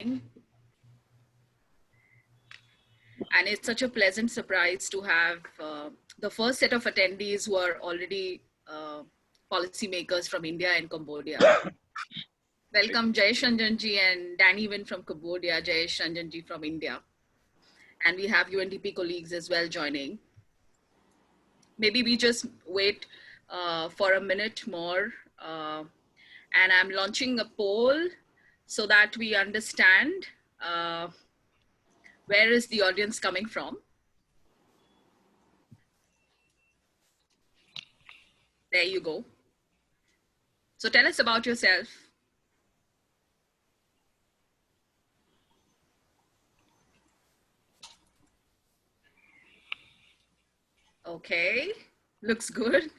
And it's such a pleasant surprise to have the first set of attendees who are already policymakers from India and Cambodia. Welcome Jayesh Ranjanji and Danny Win from Cambodia, Jayesh Ranjanji from India. And we have UNDP colleagues as well joining. Maybe we just wait for a minute more. And I'm launching a poll so that we understand where is the audience coming from. There you go. So tell us about yourself. Okay, looks good.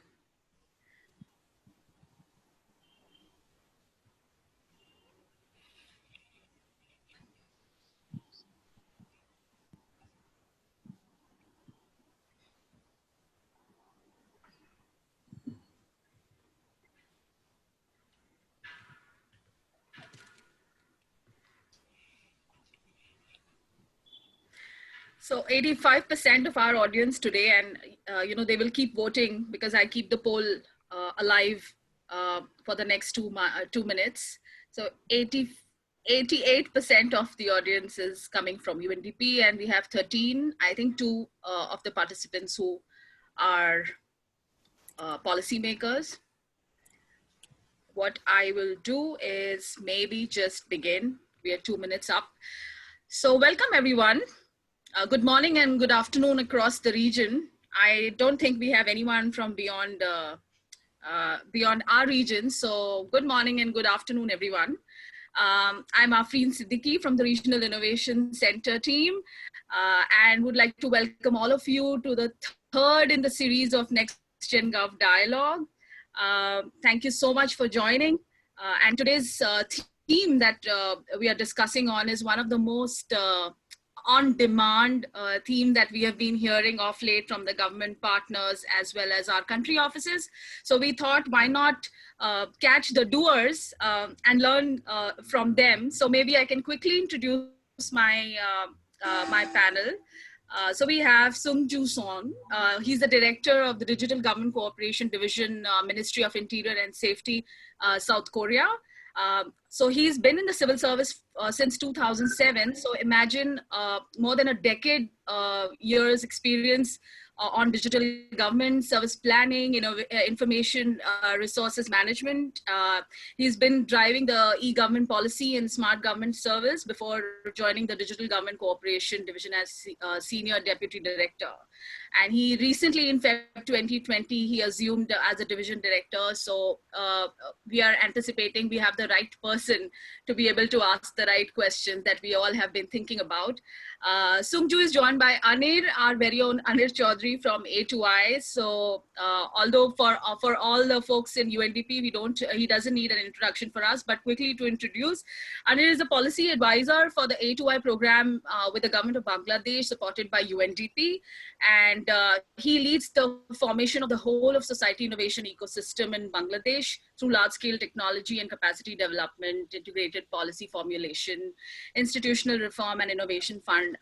So 85% of our audience today, and they will keep voting because I keep the poll alive for the next 2 minutes. So 88% of the audience is coming from UNDP, and we have 13, I think 2 of the participants who are policymakers. What I will do is maybe just begin. We are 2 minutes up. So welcome everyone. Good morning and good afternoon across the region. I don't think we have anyone from beyond our region. So good morning and good afternoon, everyone. I'm Afreen Siddiqui from the Regional Innovation Center team and would like to welcome all of you to the third in the series of NextGenGov dialogue. Thank you so much for joining. And today's theme that we are discussing on is one of the most on-demand theme that we have been hearing of late from the government partners as well as our country offices. So we thought, why not catch the doers and learn from them. So maybe I can quickly introduce my panel. So we have Sungjoo Son. He's the director of the Digital Government Cooperation Division, Ministry of Interior and Safety, South Korea. So he's been in the civil service since 2007. So imagine more than a decade years experience on digital government, service planning, information resources management. He's been driving the e-government policy and smart government service before joining the Digital Government Cooperation Division as Senior Deputy Director. And he recently, in February 2020, he assumed as a division director. So we are anticipating we have the right person to be able to ask the right questions that we all have been thinking about. Sungjoo is joined by Anir, our very own Anir Chowdhury from A2I. So although for all the folks in UNDP, he doesn't need an introduction for us, but quickly to introduce, Anir is a policy advisor for the A2I program with the government of Bangladesh, supported by UNDP. And he leads the formation of the whole of society innovation ecosystem in Bangladesh through large-scale technology and capacity development, integrated policy formulation, institutional reform and innovation fund.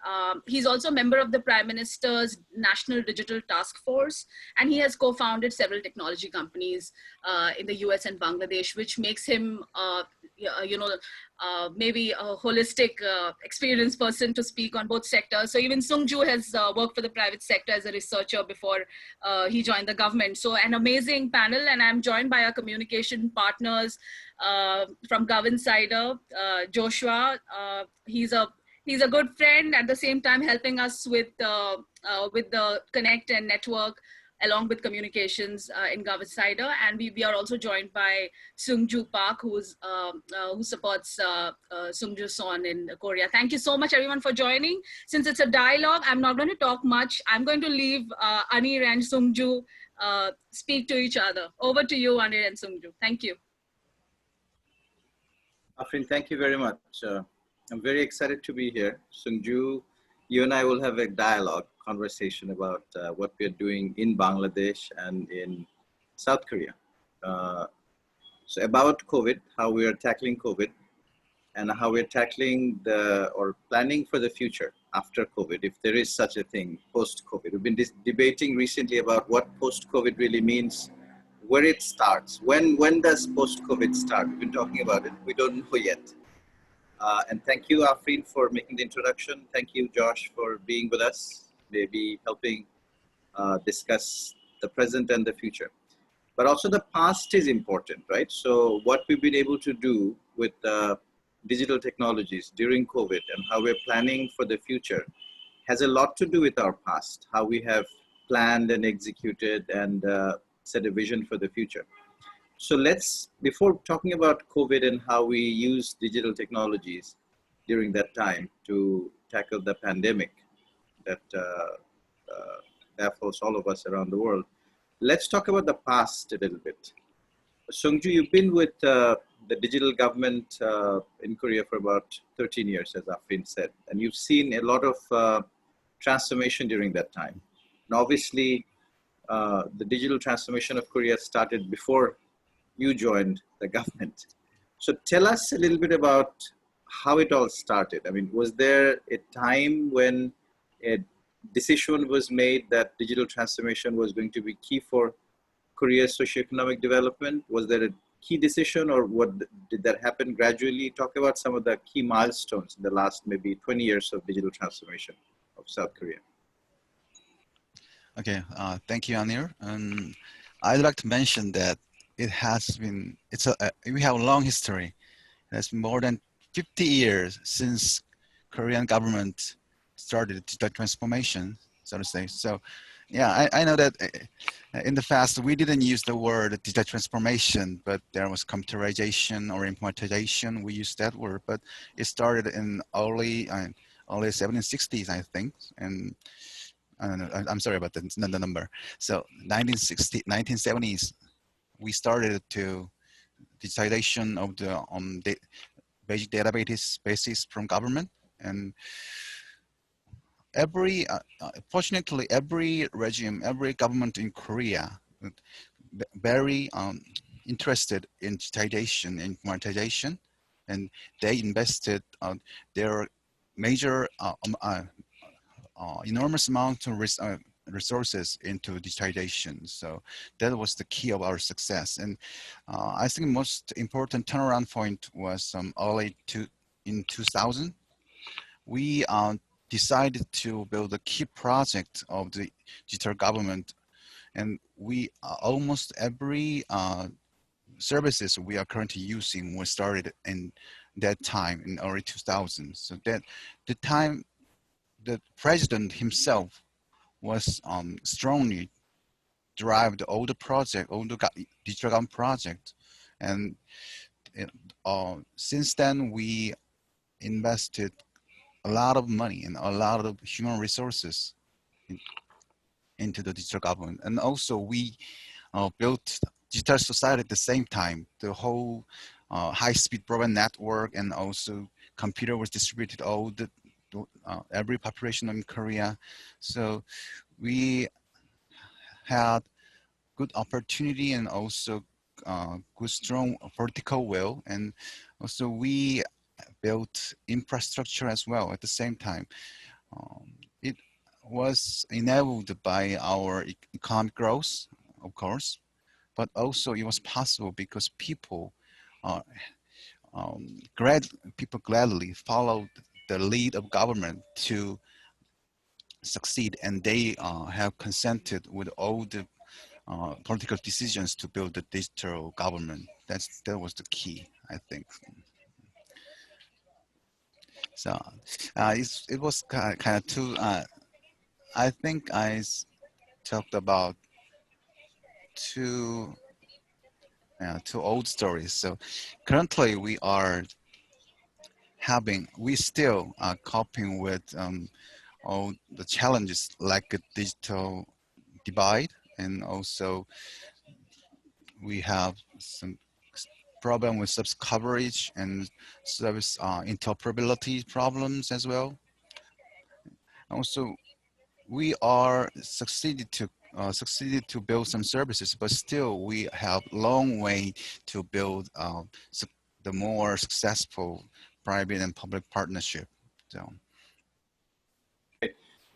He's also a member of the Prime Minister's National Digital Task Force, and he has co-founded several technology companies in the US and Bangladesh, which makes him maybe a holistic experienced person to speak on both sectors. So even Sungjoo has worked for the private sector as a researcher before he joined the government. So an amazing panel, and I'm joined by our communication partners from GovInsider, Joshua. He's a good friend, at the same time helping us with the connect and network along with communications in GovInsider. And we are also joined by Sungjoo Park, who supports Sungjoo Son in Korea. Thank you so much, everyone, for joining. Since it's a dialogue, I'm not going to talk much. I'm going to leave Anir and Sungjoo speak to each other. Over to you, Anir and Sungjoo. Thank you. Afrin, thank you very much. I'm very excited to be here. Sungjoo, you and I will have a conversation about what we are doing in Bangladesh and in South Korea. So about COVID, how we are tackling COVID, and how we're tackling or planning for the future after COVID, if there is such a thing, post-COVID. We've been debating recently about what post-COVID really means, where it starts. When does post-COVID start? We've been talking about it. We don't know yet. And thank you, Afrin, for making the introduction. Thank you, Josh, for being with us, maybe helping discuss the present and the future. But also the past is important, right? So what we've been able to do with digital technologies during COVID and how we're planning for the future has a lot to do with our past, how we have planned and executed and set a vision for the future. So let's, before talking about COVID and how we use digital technologies during that time to tackle the pandemic that baffles all of us around the world, let's talk about the past a little bit. Sungjoo, you've been with the digital government in Korea for about 13 years, as Afrin said, and you've seen a lot of transformation during that time. And obviously, the digital transformation of Korea started before you joined the government. So tell us a little bit about how it all started. I mean, was there a time when a decision was made that digital transformation was going to be key for Korea's socioeconomic development? Was there a key decision, or what did that happen gradually? Talk about some of the key milestones in the last maybe 20 years of digital transformation of South Korea. Okay, thank you, Anir. I'd like to mention that it has been, we have a long history. It's been more than 50 years since Korean government started digital transformation, so to say. So yeah, I know that in the past, we didn't use the word digital transformation, but there was computerization or informatization. We used that word, but it started in early 1760s, I think. And I'm sorry about the number. So 1970s, we started to digitization of the basic database from government, and fortunately every regime, every government in Korea very interested in digitization and informatization, and they invested their major enormous amount of resources into digitization. So that was the key of our success. And I think most important turnaround point was in 2000. We decided to build a key project of the digital government, and we almost every services we are currently using was started in that time in early 2000s. So that the time the president himself was strongly derived all the project, all the digital government project, and since then we invested a lot of money and a lot of human resources into the digital government, and also we built digital society at the same time. The whole high-speed broadband network, and also computer was distributed all the every population in Korea. So we had good opportunity and also good strong political will, and also we built infrastructure as well at the same time. It was enabled by our economic growth, of course, but also it was possible because people gladly followed the lead of government to succeed, and they have consented with all the political decisions to build the digital government. That was the key, I think. So it was kind of two. I think talked about two old stories. So currently we still are coping with all the challenges like a digital divide, and also we have some problem with service coverage and service interoperability problems as well. Also, we are succeeded to build some services, but still we have long way to build the more successful private and public partnership. So,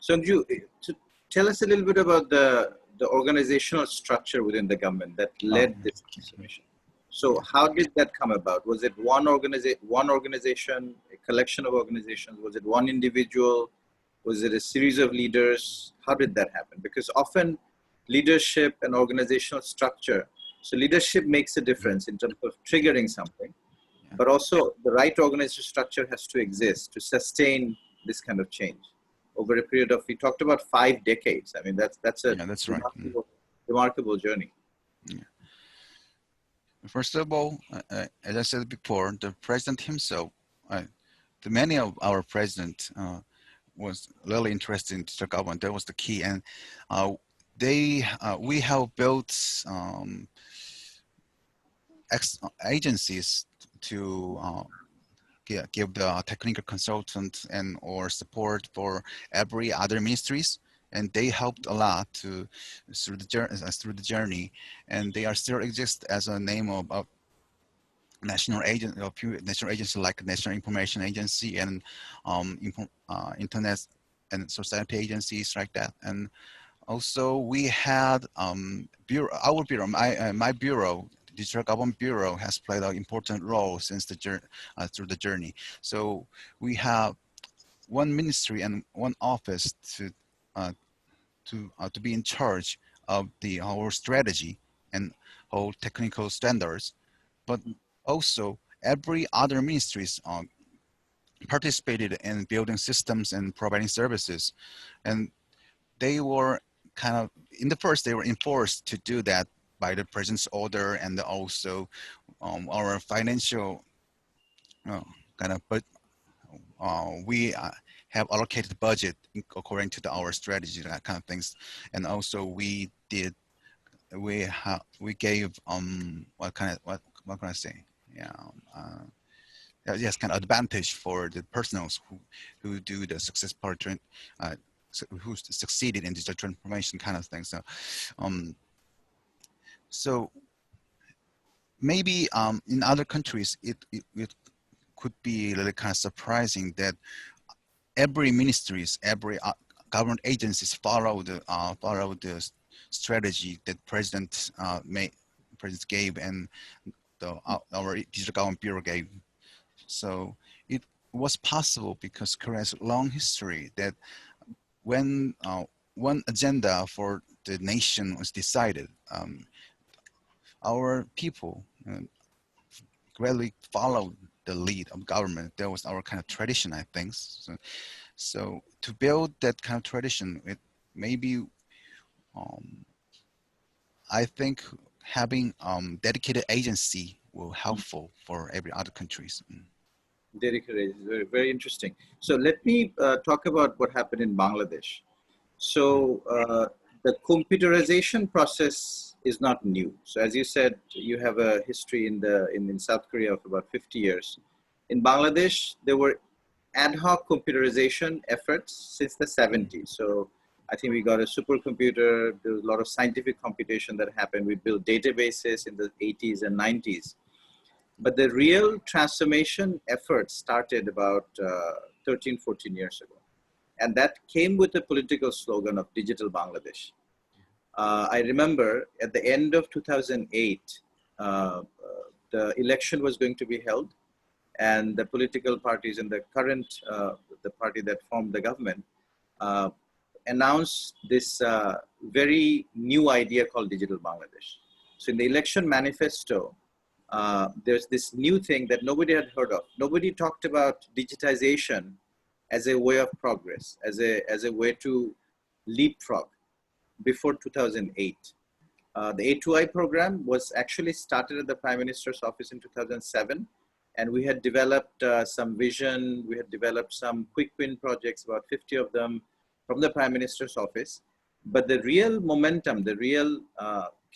Sungjoo, to tell us a little bit about the organizational structure within the government that led this transformation. So how did that come about? Was it one organization, a collection of organizations? Was it one individual? Was it a series of leaders? How did that happen? Because often leadership and organizational structure, so leadership makes a difference in terms of triggering something, but also the right organizational structure has to exist to sustain this kind of change over a period of, we talked about 5 decades. I mean, that's a that's remarkable, remarkable journey. Yeah. First of all, as I said before, the president himself, many of our president was really interested in digital government. That was the key, and we have built agencies to give the technical consultant and or support for every other ministries, and they helped a lot through the journey, and they are still exist as a name of national agency like National Information Agency and Internet and Society agencies like that. And also we had our bureau, my bureau, Digital Government Bureau, has played an important role since through the journey. So we have one ministry and one office to be in charge of our strategy and our technical standards, but also every other ministries participated in building systems and providing services, and they were kind of in the first they were enforced to do that by the president's order, and also our financial kind of, but we have allocated budget according to our strategy, that kind of things, and also we gave what can I say, yes, kind of advantage for the personals who do the success part, who succeeded in digital transformation kind of thing. So maybe in other countries it could be really kind of surprising that every ministries, every government agencies follow the strategy that president gave, and our Digital Government Bureau gave. So it was possible because Korea has a long history that when one agenda for the nation was decided, our people gradually followed the lead of government. That was our kind of tradition, I think. So to build that kind of tradition, it maybe I think having dedicated agency will helpful for every other countries. Dedicated is very, very interesting. So let me talk about what happened in Bangladesh. So the computerization process is not new. So as you said, you have a history in South Korea of about 50 years. In Bangladesh, there were ad hoc computerization efforts since the 70s. So I think we got a supercomputer. There was a lot of scientific computation that happened. We built databases in the 80s and 90s. But the real transformation effort started about 13, 14 years ago. And that came with a political slogan of Digital Bangladesh. I remember at the end of 2008, the election was going to be held, and the political parties in the current, the party that formed the government, announced this very new idea called Digital Bangladesh. So in the election manifesto, there's this new thing that nobody had heard of. Nobody talked about digitization as a way of progress, as a way to leapfrog before 2008. The A2I program was actually started at the Prime Minister's office in 2007. And we had developed some vision. We had developed some quick win projects, about 50 of them from the Prime Minister's office. But the real momentum, the real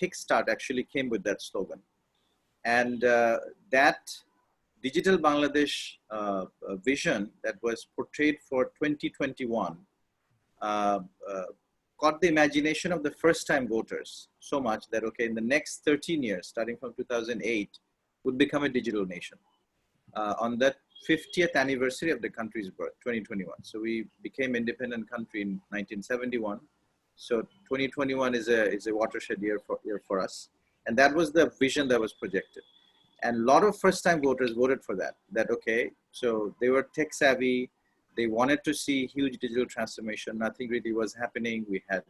kickstart actually came with that slogan. And that Digital Bangladesh vision that was portrayed for 2021 caught the imagination of the first-time voters so much that, okay, in the next 13 years, starting from 2008, would become a digital nation. On that 50th anniversary of the country's birth, 2021. So we became independent country in 1971. So 2021 is a watershed year for us. And that was the vision that was projected. And a lot of first-time voters voted for that, okay, so they were tech savvy. They wanted to see huge digital transformation. Nothing really was happening. We had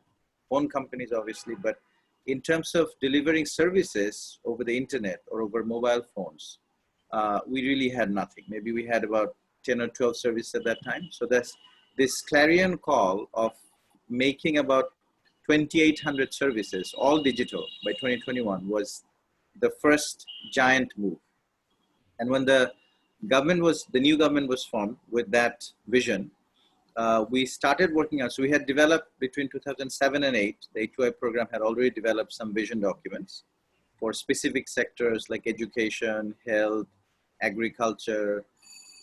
phone companies, obviously, but in terms of delivering services over the internet or over mobile phones, we really had nothing. Maybe we had about 10 or 12 services at that time. So that's this clarion call of making about 2,800 services, all digital by 2021 was the first giant move. And when the new government was formed with that vision, we started working on, so we had developed between 2007 and 8, the A2I program had already developed some vision documents for specific sectors like education, health, agriculture,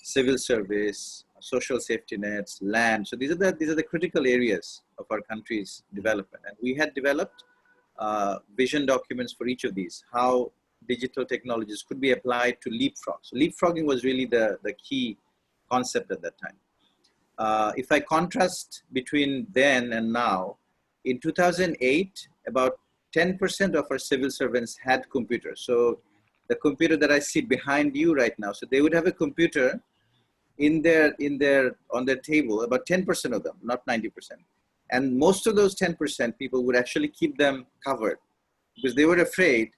civil service, social safety nets, land. So these are the critical areas of our country's development. And we had developed vision documents for each of these, how digital technologies could be applied to leapfrog. So leapfrogging was really the key concept at that time. If I contrast between then and now, in 2008, about 10% of our civil servants had computers. So the computer that I see behind you right now, so they would have a computer on their table, about 10% of them, not 90%. And most of those 10% people would actually keep them covered because they were afraid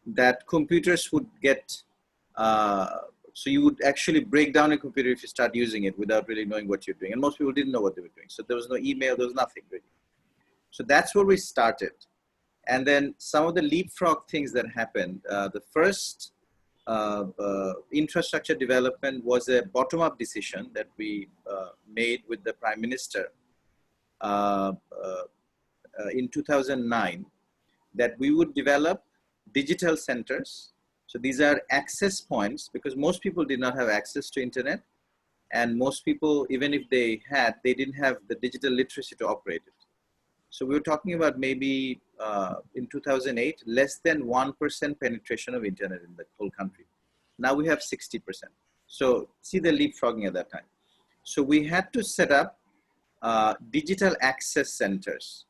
that computers would get, so you would actually break down a computer if you start using it without really knowing what you're doing. And most people didn't know what they were doing. So there was no email, there was nothing really. So that's where we started. And then some of the leapfrog things that happened, the first infrastructure development was a bottom-up decision that we made with the Prime Minister in 2009, that we would develop digital centers. So these are access points because most people did not have access to internet, and most people, even if they had, they didn't have the digital literacy to operate it. So we were talking about maybe in 2008, less than 1% penetration of internet in the whole country. Now we have 60%. So see the leapfrogging at that time. So we had to set up digital access centers.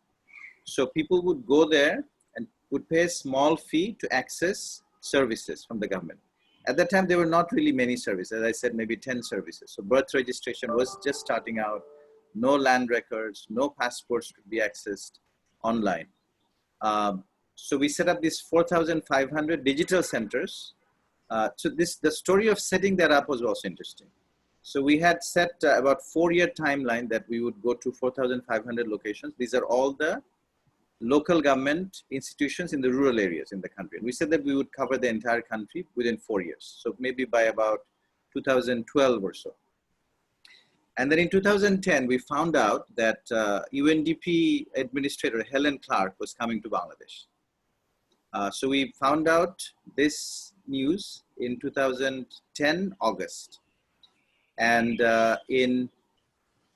So people would go there and would pay a small fee to access services from the government. At that time, there were not really many services. As I said, maybe 10 services. So birth registration was just starting out. No land records, no passports could be accessed online. So we set up these 4,500 digital centers. So the story of setting that up was also interesting. So we had set about 4-year timeline that we would go to 4,500 locations. These are all the local government institutions in the rural areas in the country. And we said that we would cover the entire country within 4 years. So maybe by about 2012 or so. And then in 2010, we found out that UNDP administrator Helen Clark was coming to Bangladesh. So we found out this news in 2010, August. And in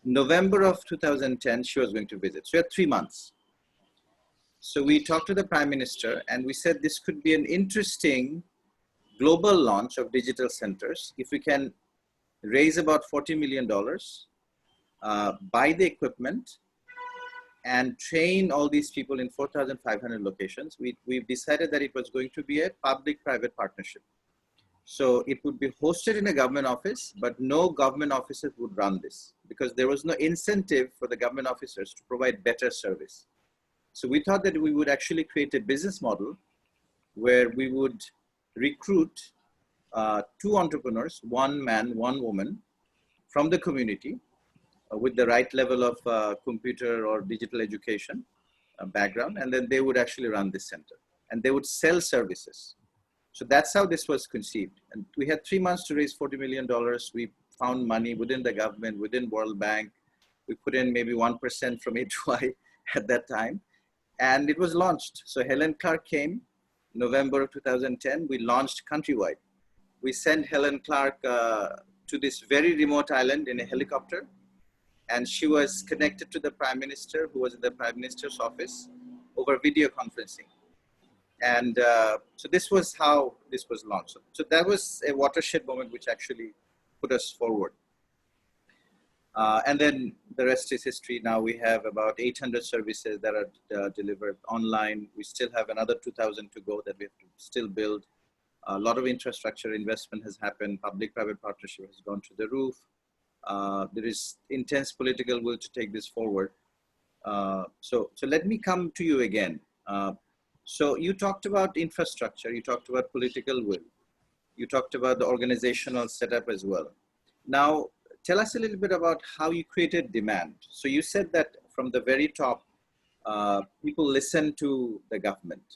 November of 2010, she was going to visit. So we had 3 months. So we talked to the Prime Minister and we said this could be an interesting global launch of digital centers if we can raise about $40 million, buy the equipment, and train all these people in 4,500 locations. We've decided that it was going to be a public-private partnership. So it would be hosted in a government office, but no government officers would run this because there was no incentive for the government officers to provide better service. So we thought that we would actually create a business model where we would recruit 2 entrepreneurs, 1 man, 1 woman from the community with the right level of computer or digital education background, and then they would actually run this center and they would sell services. So that's how this was conceived. And we had 3 months to raise $40 million. We found money within the government, within World Bank. We put in maybe 1% from A2I at that time, and it was launched. So Helen Clark came November of 2010. We launched countrywide. We sent Helen Clark to this very remote island in a helicopter, and she was connected to the Prime Minister, who was in the Prime Minister's office, over video conferencing. And so this was how this was launched. So that was a watershed moment which actually put us forward. And then the rest is history. Now we have about 800 services that are delivered online. We still have another 2,000 to go that we have to still build. A lot of infrastructure investment has happened. Public-private partnership has gone to the roof. There is intense political will to take this forward. So let me come to you again. So you talked about infrastructure, you talked about political will, you talked about the organizational setup as well. Now, tell us a little bit about how you created demand. So you said that from the very top, people listen to the government.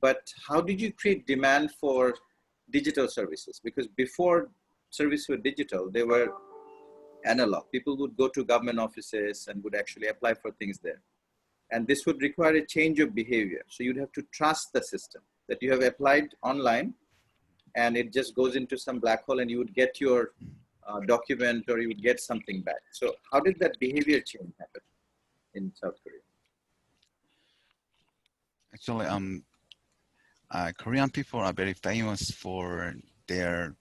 But how did you create demand for digital services? Because before services were digital, they were analog. People would go to government offices and would actually apply for things there. And this would require a change of behavior. So you'd have to trust the system that you have applied online and it just goes into some black hole and you would get your document or you would get something back. So how did that behavior change happen in South Korea? Actually, Korean people are very famous for their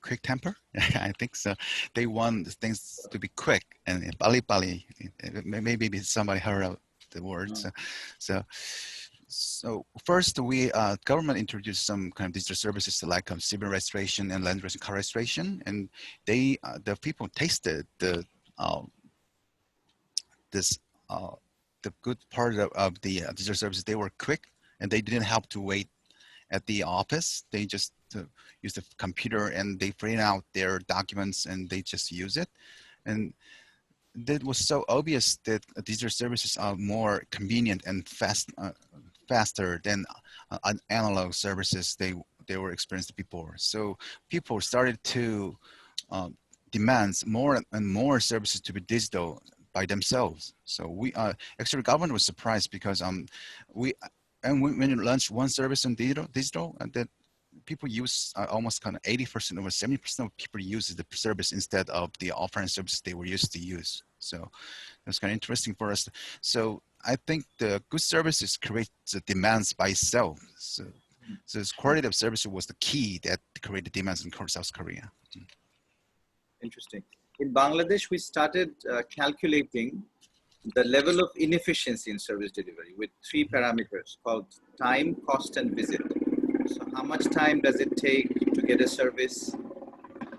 quick temper. I think so. They want things to be quick and pali. Maybe somebody heard of the word. So first, we government introduced some kind of digital services like civil registration and land registration, car registration, and they the people tasted the good part of the digital services. They were quick and they didn't have to wait at the office. They just use the computer and they print out their documents and they just use it. And that was so obvious that digital services are more convenient and faster than analog services they were experienced before. So people started to demand more and more services to be digital by themselves. So we actually government was surprised because when you launch one service on digital, and that people use almost kind of 80% over 70% of people use the service instead of the offline service they were used to use. So that's kind of interesting for us. So I think the good services create the demands by itself. So this quality of service was the key that created demands in South Korea. Interesting. In Bangladesh, we started calculating the level of inefficiency in service delivery with 3 parameters called time, cost, and visit. So how much time does it take to get a service?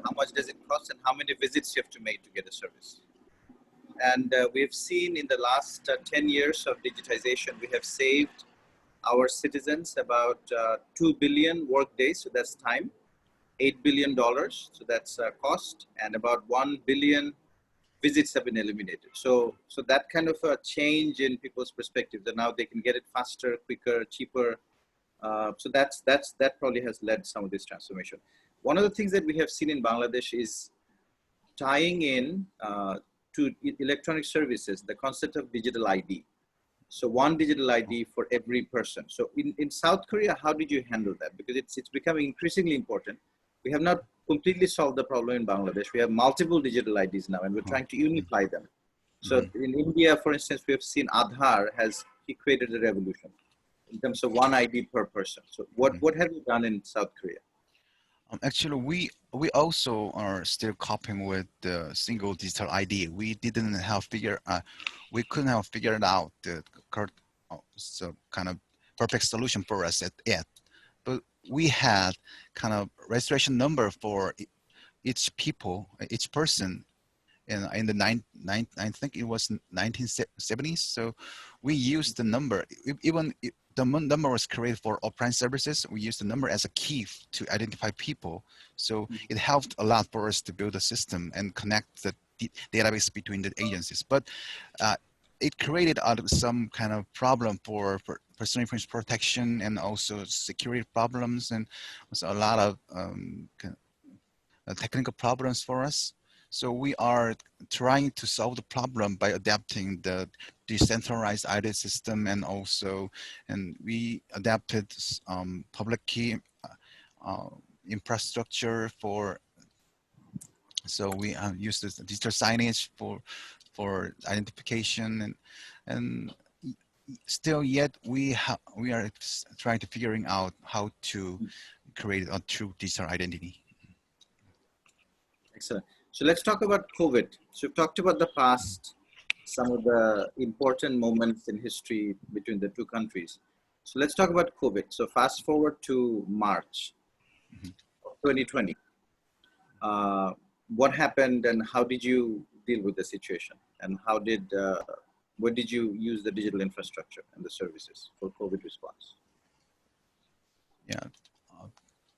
How much does it cost? And how many visits you have to make to get a service? And we've seen in the last 10 years of digitization, we have saved our citizens about 2 billion work days, so that's time, $8 billion, so that's cost, and about 1 billion visits have been eliminated. So that kind of a change in people's perspective, that now they can get it faster, quicker, cheaper. So that probably has led some of this transformation. One of the things that we have seen in Bangladesh is tying in to electronic services, the concept of digital ID. So one digital ID for every person. So in South Korea, how did you handle that? Because it's becoming increasingly important. We have not completely solved the problem in Bangladesh. We have multiple digital IDs now, and we're trying to unify them. So in India, for instance, we have seen Aadhaar he created a revolution in terms of one ID per person. So what have you done in South Korea? Actually, we also are still coping with the single digital ID. We couldn't have figured out the so kind of perfect solution for us yet. But we had kind of registration number for each person in the I think it was 1970s. So we used the number, even if the number was created for offline services, we used the number as a key to identify people. So it helped a lot for us to build a system and connect the database between the agencies. But it created some kind of problem for personal information protection and also security problems, and was a lot of technical problems for us. So we are trying to solve the problem by adapting the decentralized ID system, and we adapted public key infrastructure for. So we use the digital signage for identification, and still yet we are trying to figuring out how to create a true digital identity. Excellent. So let's talk about COVID. So we've talked about the past, some of the important moments in history between the two countries. So let's talk about COVID. So fast forward to March of 2020. What happened and how did you deal with the situation? And what did you use the digital infrastructure and the services for COVID response? Yeah,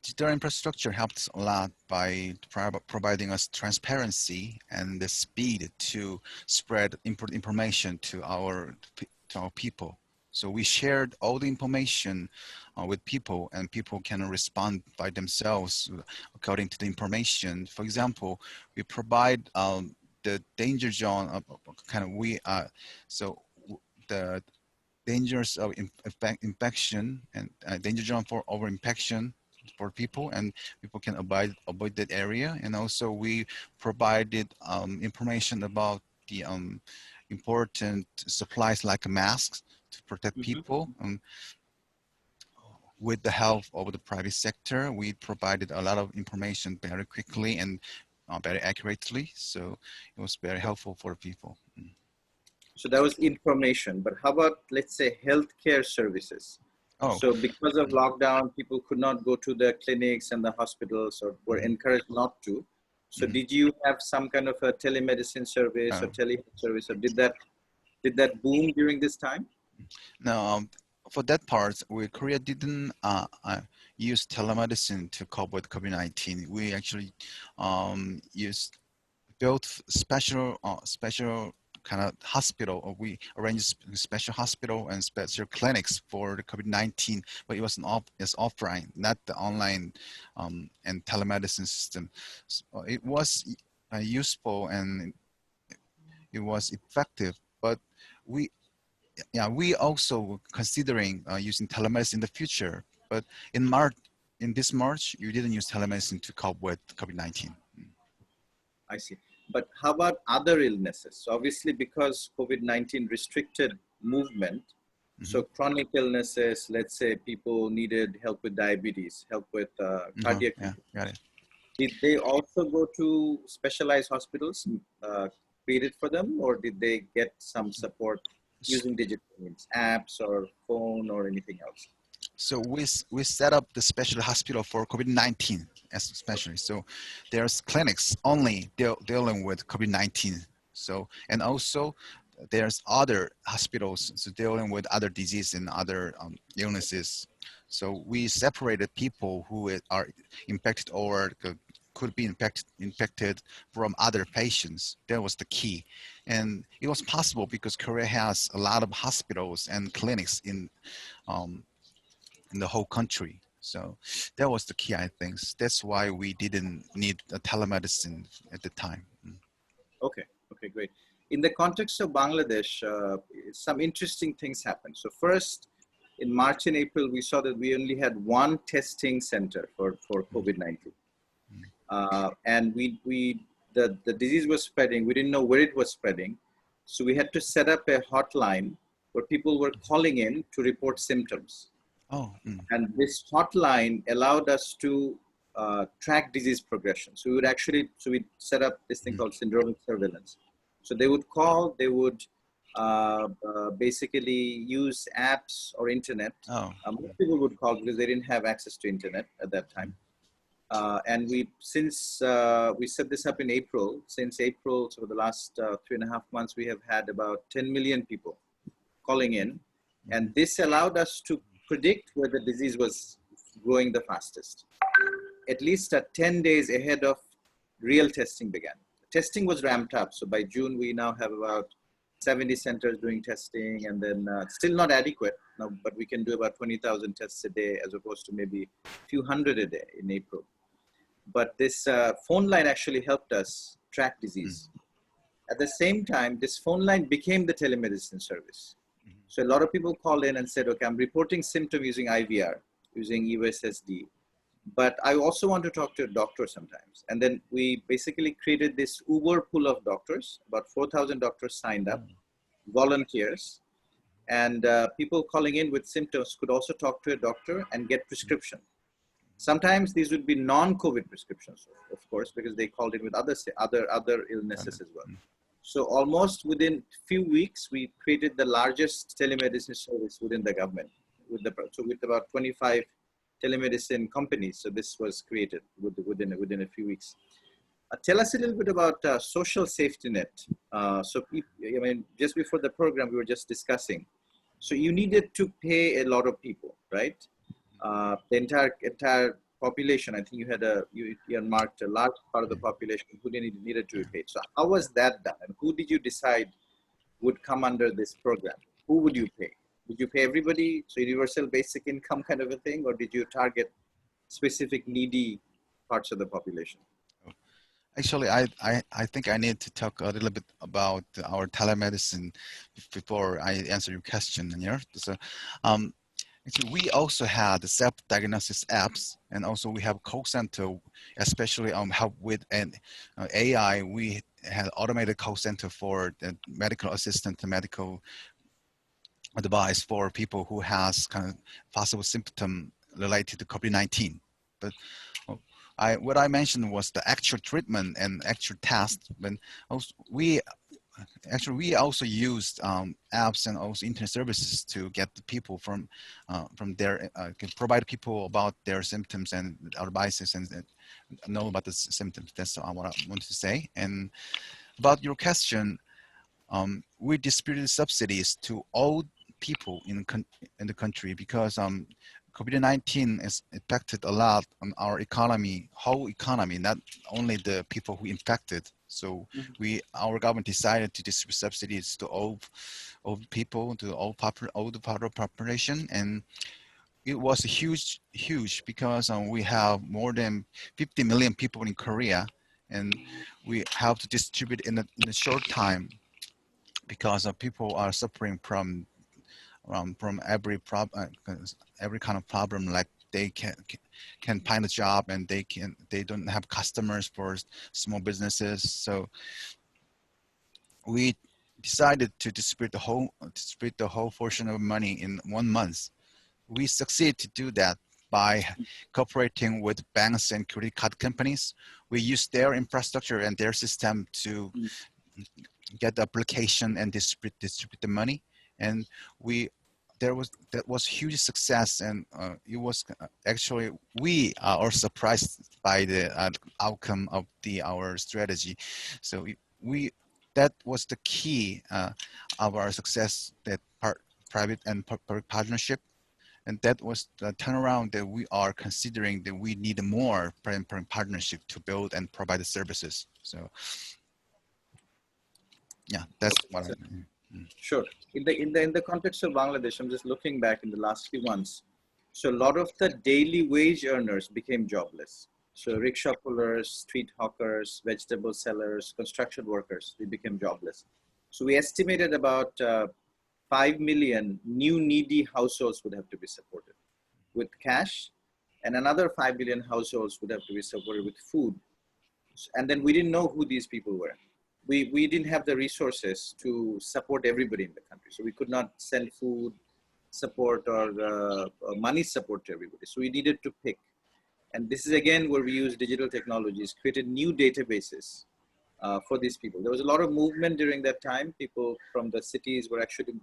digital infrastructure helps a lot by providing us transparency and the speed to spread information to our people. So we shared all the information with people, and people can respond by themselves according to the information. For example, we provide the danger zone of so the dangers of infection and danger zone for over-infection for people, and people can avoid that area. And also we provided information about the important supplies like masks to protect people. With the help of the private sector, we provided a lot of information very quickly and very accurately. So it was very helpful for people. So that was information, but how about, let's say, healthcare services? Oh. So because of lockdown, people could not go to the clinics and the hospitals, or were encouraged not to. So did you have some kind of a telemedicine service or telehealth service, or did that boom during this time? No, for that part, Korea didn't use telemedicine to cope with COVID-19. We actually built special kind of hospital, or we arranged special hospital and special clinics for the COVID-19, but it was it's offline, not the online and telemedicine system. So it was useful and it was effective, but we also considering using telemedicine in the future. But in this March, you didn't use telemedicine to cope with COVID-19. I see. But how about other illnesses? So obviously, because COVID-19 restricted movement, so chronic illnesses, let's say people needed help with diabetes, help with cardiac. Yeah, got it. Did they also go to specialized hospitals created for them, or did they get some support using digital means, apps or phone or anything else? So we set up the special hospital for COVID-19, especially. So there's clinics only dealing with COVID-19. So, and also there's other hospitals so dealing with other disease and other illnesses. So we separated people who are infected or could be infected from other patients. That was the key. And it was possible because Korea has a lot of hospitals and clinics in the whole country. So that was the key, I think. That's why we didn't need a telemedicine at the time. Okay, great. In the context of Bangladesh, some interesting things happened. So first, in March and April, we saw that we only had one testing center for COVID-19. And the disease was spreading. We didn't know where it was spreading. So we had to set up a hotline where people were calling in to report symptoms. And this hotline allowed us to track disease progression. So we set up this thing called syndromic surveillance. So they would call, they would basically use apps or internet. Most people would call because they didn't have access to internet at that time. And since we set this up in April, since April, so the last 3.5 months, we have had about 10 million people calling in. And this allowed us to predict where the disease was growing the fastest. At least 10 days ahead of real testing began. Testing was ramped up. So by June, we now have about 70 centers doing testing, and then still not adequate, but we can do about 20,000 tests a day as opposed to maybe a few hundred a day in April. But this phone line actually helped us track disease. At the same time, this phone line became the telemedicine service. So a lot of people called in and said, okay, I'm reporting symptom using IVR, using USSD, but I also want to talk to a doctor sometimes. And then we basically created this Uber pool of doctors. About 4,000 doctors signed up, volunteers, and people calling in with symptoms could also talk to a doctor and get prescription. Sometimes these would be non-COVID prescriptions, of course, because they called it with other illnesses as well. So almost within few weeks, we created the largest telemedicine service within the government, with about 25 telemedicine companies. So this was created within a few weeks. Tell us a little bit about social safety net. I mean, just before the program, we were just discussing. So you needed to pay a lot of people, right? The entire population. I think you earmarked a large part of the population who needed to be paid. So how was that done, and who did you decide would come under this program? Who would you pay? Would you pay everybody? So universal basic income kind of a thing, or did you target specific needy parts of the population? Actually, I think I need to talk a little bit about our telemedicine before I answer your question, Anir. So, actually, we also had the self-diagnosis apps, and also we have call center, especially help with an AI. We had automated call center for the medical assistant, the medical advice for people who has kind of possible symptom related to COVID-19. But what I mentioned was the actual treatment and actual test. But also we also used apps and also internet services to get the people from their can provide people about their symptoms and advices and know about the symptoms. That's what I want to say. And about your question, we distributed subsidies to all people in the country because COVID-19 has affected a lot on our economy, whole economy, not only the people who infected. So our government decided to distribute subsidies to all people, to all the population, and it was huge because we have more than 50 million people in Korea, and we have to distribute in a short time because people are suffering from every kind of problem, like they can find a job and they don't have customers for small businesses. So we decided to distribute the whole portion of money in 1 month. We succeed to do that by cooperating with banks and credit card companies. We use their infrastructure and their system to get the application and distribute the money, and that was huge success, and it was actually we are surprised by the outcome of our strategy. So that was the key of our success, that private and public partnership, and that was the turnaround that we are considering, that we need more private partnership to build and provide the services. So yeah, that's what I mean. Sure. In the context of Bangladesh, I'm just looking back in the last few months. So a lot of the daily wage earners became jobless. So rickshaw pullers, street hawkers, vegetable sellers, construction workers, they became jobless. So we estimated about 5 million new needy households would have to be supported with cash, and another 5 million households would have to be supported with food. And then we didn't know who these people were. We didn't have the resources to support everybody in the country. So we could not send food support or money support to everybody. So we needed to pick. And this is again where we use digital technologies, created new databases for these people. There was a lot of movement during that time. People from the cities were actually,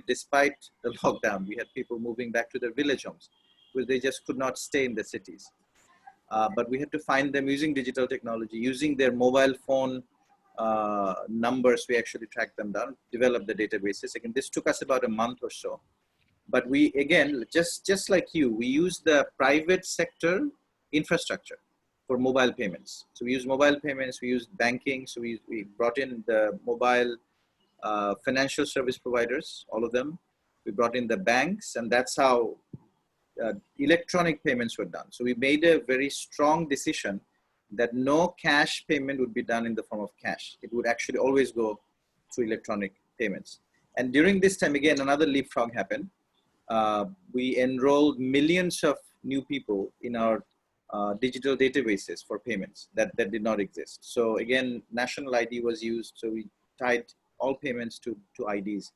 despite the lockdown, we had people moving back to their village homes because they just could not stay in the cities. But we had to find them using digital technology, using their mobile phone numbers. We actually tracked them down, developed the databases. Again, this took us about a month or so. But we, again, just like you, we use the private sector infrastructure for mobile payments. So we use mobile payments, we use banking. So we brought in the mobile financial service providers, all of them. We brought in the banks, and that's how electronic payments were done. So we made a very strong decision that no cash payment would be done in the form of cash. It would actually always go through electronic payments. And during this time, again, another leapfrog happened. We enrolled millions of new people in our digital databases for payments that did not exist. So again, national ID was used. So we tied all payments to IDs.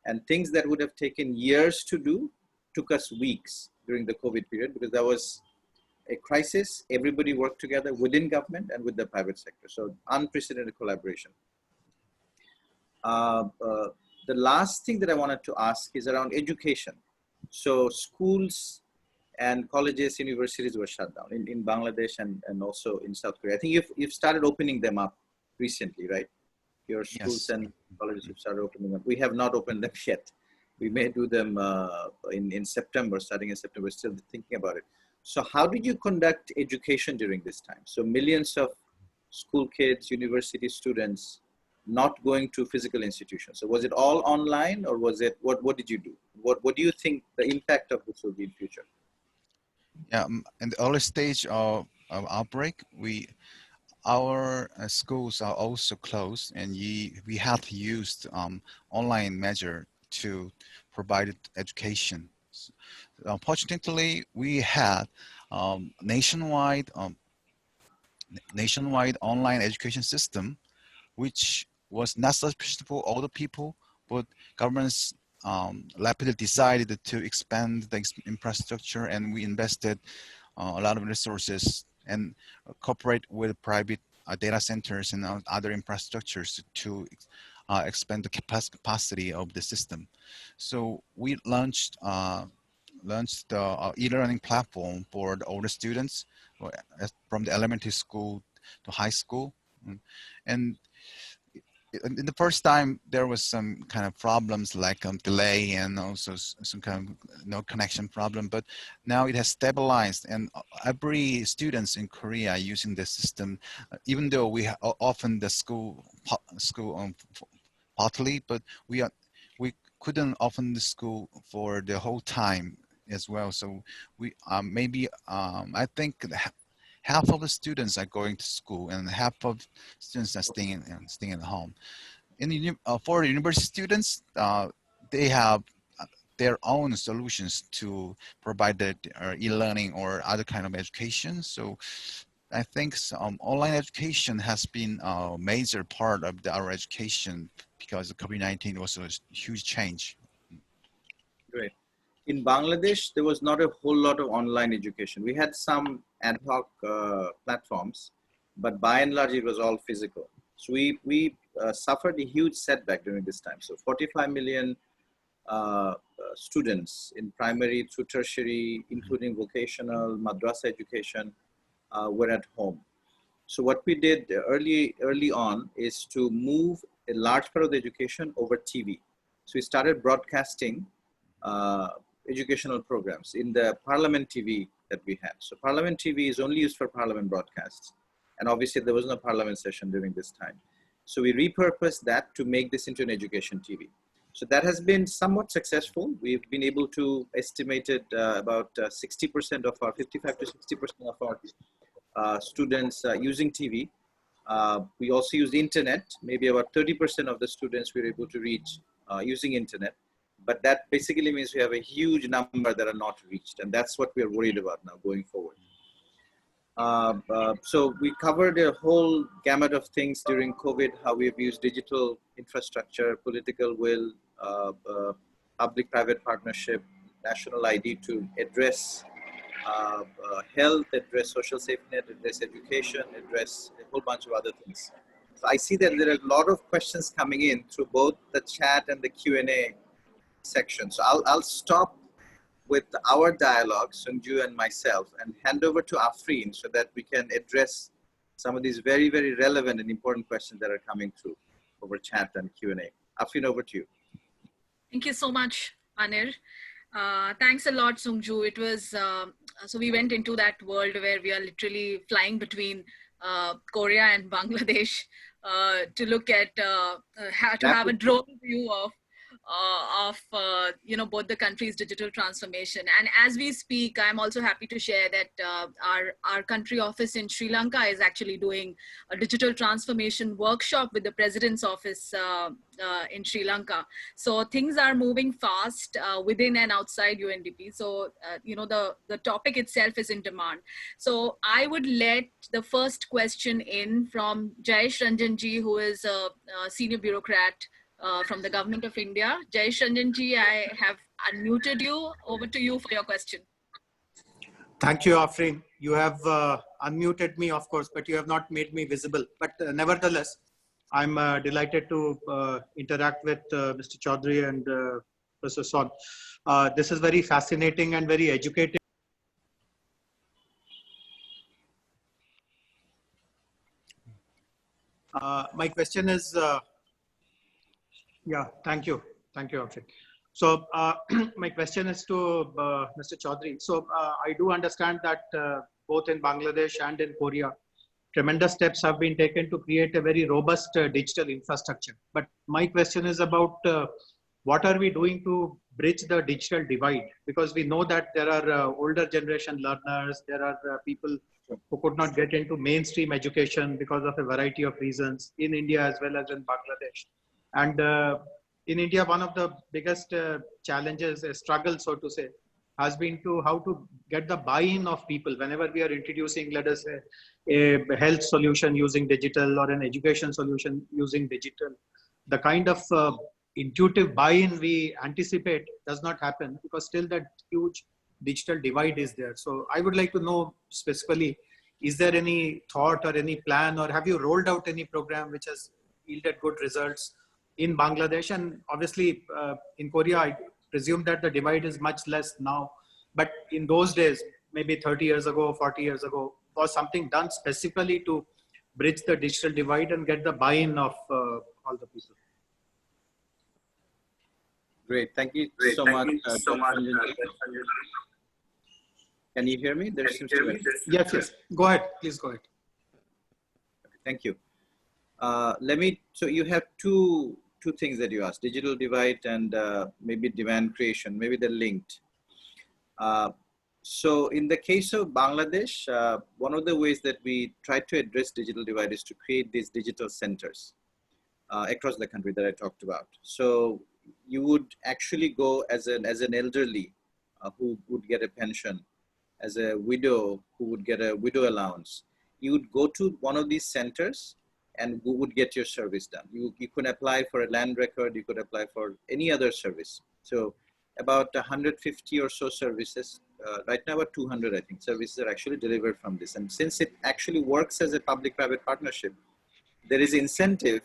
And things that would have taken years to do took us weeks during the COVID period, because that was a crisis, everybody worked together within government and with the private sector. So unprecedented collaboration. The last thing that I wanted to ask is around education. So schools and colleges, universities were shut down in Bangladesh and also in South Korea. I think you've started opening them up recently, right? Your schools Yes. and colleges have started opening them. We have not opened them yet. We may do them in September, starting in September, still thinking about it. So how did you conduct education during this time? So millions of school kids, university students, not going to physical institutions. So was it all online, or was it, what did you do? What do you think the impact of this will be in future? Yeah, in the early stage of outbreak, our schools are also closed, and we have used online measure to provide education. Fortunately, we had nationwide online education system, which was not sufficient for all the people, but governments rapidly decided to expand the infrastructure, and we invested a lot of resources and cooperate with private data centers and other infrastructures to expand the capacity of the system. So we launched the e-learning platform for the older students from the elementary school to high school. And in the first time, there was some kind of problems like delay and also some kind of no connection problem, but now it has stabilized, and every students in Korea are using the system, even though we often the school partly, but we couldn't open the school for the whole time as well. So we maybe I think half of the students are going to school and half of students are staying at home. For university students, they have their own solutions to provide the e-learning or other kind of education. So I think online education has been a major part of our education because of COVID-19 was a huge change. Great. In Bangladesh, there was not a whole lot of online education. We had some ad hoc platforms, but by and large, it was all physical. So we suffered a huge setback during this time. So 45 million students in primary through tertiary, including vocational, madrasa education, were at home. So what we did early on is to move a large part of the education over TV. So we started broadcasting uh, educational programs in the Parliament TV that we had. So Parliament TV is only used for Parliament broadcasts. And obviously there was no Parliament session during this time. So we repurposed that to make this into an education TV. So that has been somewhat successful. We've been able to estimate it about 60% of our, 55 to 60% of our students using TV. We also use internet. Maybe about 30% of the students we were able to reach using internet. But that basically means we have a huge number that are not reached. And that's what we're worried about now going forward. So we covered a whole gamut of things during COVID, how we've used digital infrastructure, political will, public-private partnership, national ID to address health, address social safety net, address education, address a whole bunch of other things. So I see that there are a lot of questions coming in through both the chat and the Q&A section. So I'll stop with our dialogue, Sungjoo and myself, and hand over to Afreen so that we can address some of these very, very relevant and important questions that are coming through over chat and Q&A. Afreen, over to you. Thank you so much, Anir. Thanks a lot, Sungjoo. It was, so we went into that world where we are literally flying between Korea and Bangladesh to look at, to have a drone view of both the country's digital transformation. And as we speak, I'm also happy to share that our country office in Sri Lanka is actually doing a digital transformation workshop with the president's office in Sri Lanka. So things are moving fast within and outside UNDP. So the topic itself is in demand. So I would let the first question in from Jayesh Ranjanji, who is a senior bureaucrat from the Government of India. Jayesh Ranjanji, I have unmuted you. Over to you for your question. Thank you, Afrin. You have unmuted me, of course, but you have not made me visible. But nevertheless, I'm delighted to interact with Mr. Chowdhury and Professor Son. This is very fascinating and very educating. My question is, yeah, thank you. Thank you, Afrin. So my question is to Mr. Chowdhury. So I do understand that both in Bangladesh and in Korea, tremendous steps have been taken to create a very robust digital infrastructure. But my question is about what are we doing to bridge the digital divide? Because we know that there are older generation learners, there are people who could not get into mainstream education because of a variety of reasons in India as well as in Bangladesh. And in India, one of the biggest challenges, a struggle, so to say, has been to how to get the buy-in of people whenever we are introducing, let us say, a health solution using digital or an education solution using digital. The kind of intuitive buy-in we anticipate does not happen because still that huge digital divide is there. So I would like to know specifically, is there any thought or any plan, or have you rolled out any program which has yielded good results in Bangladesh? And obviously in Korea, I presume that the divide is much less now, but in those days, maybe 30 years ago, 40 years ago, was something done specifically to bridge the digital divide and get the buy-in of all the people? Great, thank you so much. Can you hear me? There seems to be. Yes, yes. Go ahead. Please go ahead. Okay, thank you. So you have two things that you asked: digital divide and maybe demand creation. Maybe they're linked. So in the case of Bangladesh, one of the ways that we try to address digital divide is to create these digital centers across the country that I talked about. So you would actually go as an elderly who would get a pension, as a widow who would get a widow allowance. You would go to one of these centers and you would get your service done. You could apply for a land record, you could apply for any other service. So about 150 or so services, right now about 200, I think, services are actually delivered from this. And since it actually works as a public-private partnership, there is incentive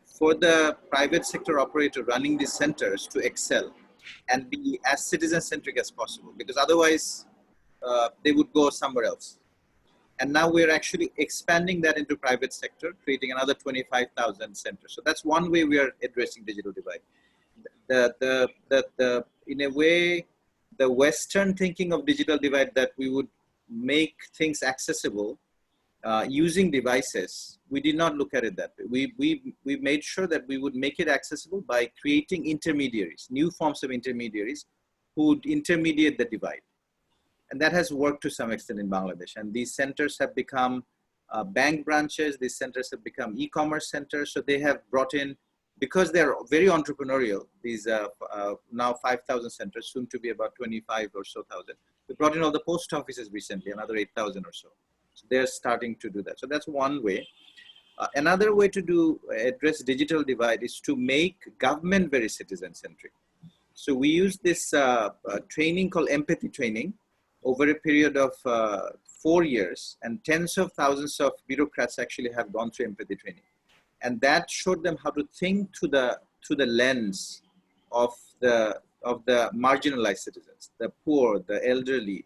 for the private sector operator running these centers to excel and be as citizen-centric as possible, because otherwise they would go somewhere else. And now we're actually expanding that into private sector, creating another 25,000 centers. So that's one way we are addressing digital divide. In a way, the Western thinking of digital divide, that we would make things accessible using devices, we did not look at it that way. We made sure that we would make it accessible by creating intermediaries, new forms of intermediaries who would intermediate the divide. And that has worked to some extent in Bangladesh. And these centers have become bank branches. These centers have become e-commerce centers. So they have brought in, because they're very entrepreneurial, these now 5,000 centers, soon to be about 25 or so thousand. We brought in all the post offices recently, another 8,000 or so. So they're starting to do that. So that's one way. Another way to address digital divide is to make government very citizen-centric. So we use this training called empathy training over a period of 4 years, and tens of thousands of bureaucrats actually have gone through empathy training. And that showed them how to think through the lens of the marginalized citizens, the poor, the elderly,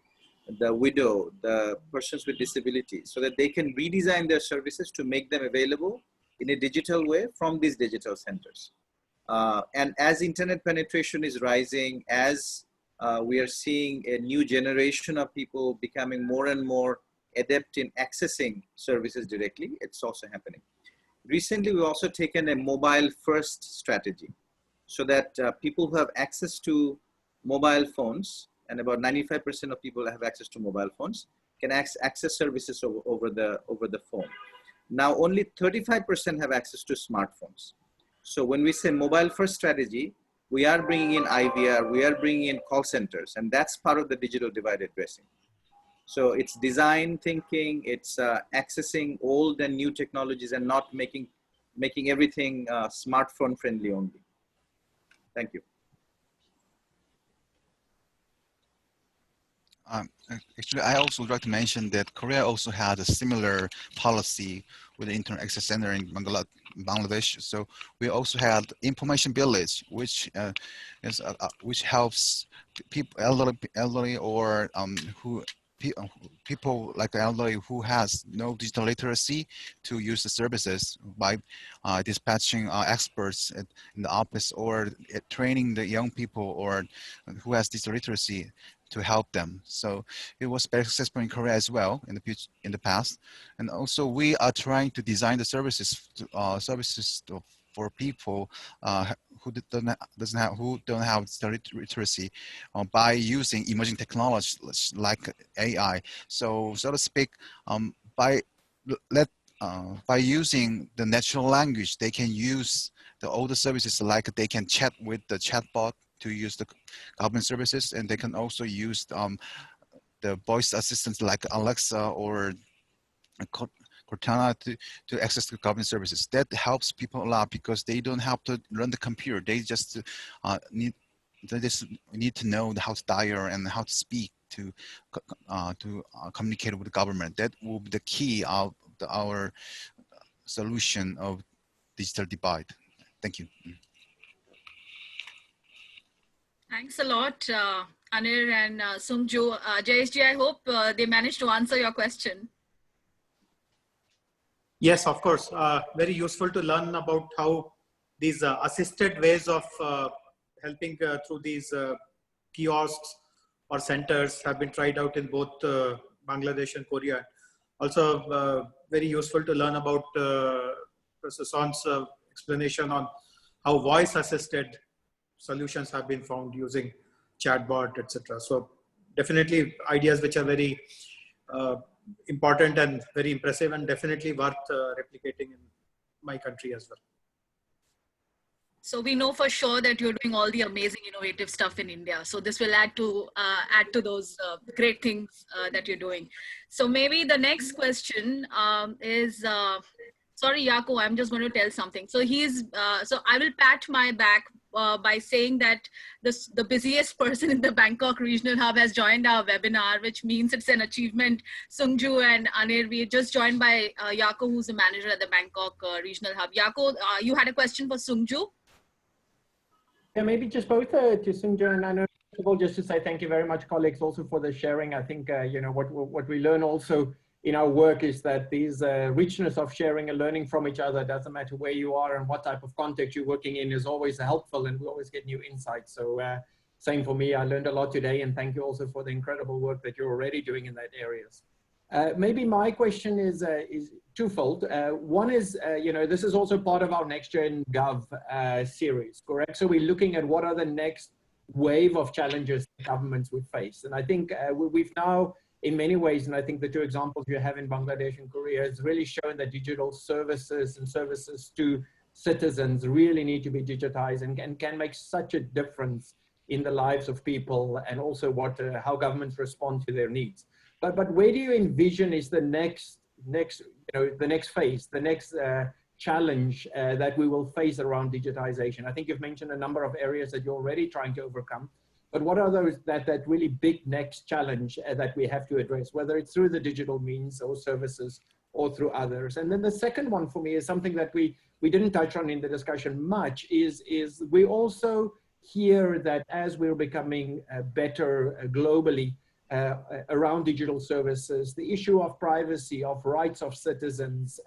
the widow, the persons with disabilities, so that they can redesign their services to make them available in a digital way from these digital centers. And as internet penetration is rising, as we are seeing a new generation of people becoming more and more adept in accessing services directly, it's also happening. Recently, we've also taken a mobile first strategy, so that people who have access to mobile phones, and about 95% of people have access to mobile phones, can access services over the phone. Now, only 35% have access to smartphones. So when we say mobile first strategy, we are bringing in IVR, we are bringing in call centers, and that's part of the digital divide addressing. So it's design thinking, it's accessing old and new technologies, and not making everything smartphone friendly only. Thank you. Actually, I also would like to mention that Korea also had a similar policy with the Internet Access Center in Bangladesh. So we also had information village, which helps people, elderly or people like elderly who has no digital literacy to use the services by dispatching experts in the office or training the young people or who has digital literacy to help them. So it was very successful in Korea as well in the past. And also we are trying to design the for people who don't have digital literacy by using emerging technologies like AI. So to speak, by let by using the natural language, they can use all the services like they can chat with the chatbot to use the government services, and they can also use the voice assistants like Alexa or Cortana to access the government services. That helps people a lot because they don't have to run the computer. They just need to know how to dial and how to speak to communicate with the government. That will be the key of our solution of digital divide. Thank you. Thanks a lot, Anir and Sungjoo. Jayesh, I hope they managed to answer your question. Yes, of course. Very useful to learn about how these assisted ways of helping through these kiosks or centers have been tried out in both Bangladesh and Korea. Also, very useful to learn about Professor Son's explanation on how voice-assisted solutions have been found using chatbot, etc. So definitely ideas which are very important and very impressive and definitely worth replicating in my country as well. So we know for sure that you're doing all the amazing innovative stuff in India. So this will add to those great things that you're doing. So maybe the next question is, sorry, Yako, I'm just going to tell something. So so I will pat my back by saying that the busiest person in the Bangkok Regional Hub has joined our webinar, which means it's an achievement. Sungjoo and Anir, we are just joined by Yako, who's the manager at the Bangkok Regional Hub. Yako, you had a question for Sungjoo? Yeah, maybe just both to Sungjoo and Anir. First of all, just to say thank you very much, colleagues, also for the sharing. I think, you know, what we learn also in our work is that these richness of sharing and learning from each other, doesn't matter where you are and what type of context you're working in, is always helpful, and we always get new insights. So same for me, I learned a lot today, and thank you also for the incredible work that you're already doing in that areas. Maybe my question is twofold. One is, you know, this is also part of our NextGenGov series, correct? So we're looking at what are the next wave of challenges governments would face. And I think we've now, in many ways, and I think the two examples you have in Bangladesh and Korea has really shown that digital services and services to citizens really need to be digitized and can make such a difference in the lives of people, and also how governments respond to their needs. But where do you envision is the next phase, the next challenge that we will face around digitization? I think you've mentioned a number of areas that you're already trying to overcome, but what are those that really big next challenge that we have to address, whether it's through the digital means or services or through others? And then the second one for me is something that we didn't touch on in the discussion much, is we also hear that as we're becoming better globally, around digital services, the issue of privacy, of rights of citizens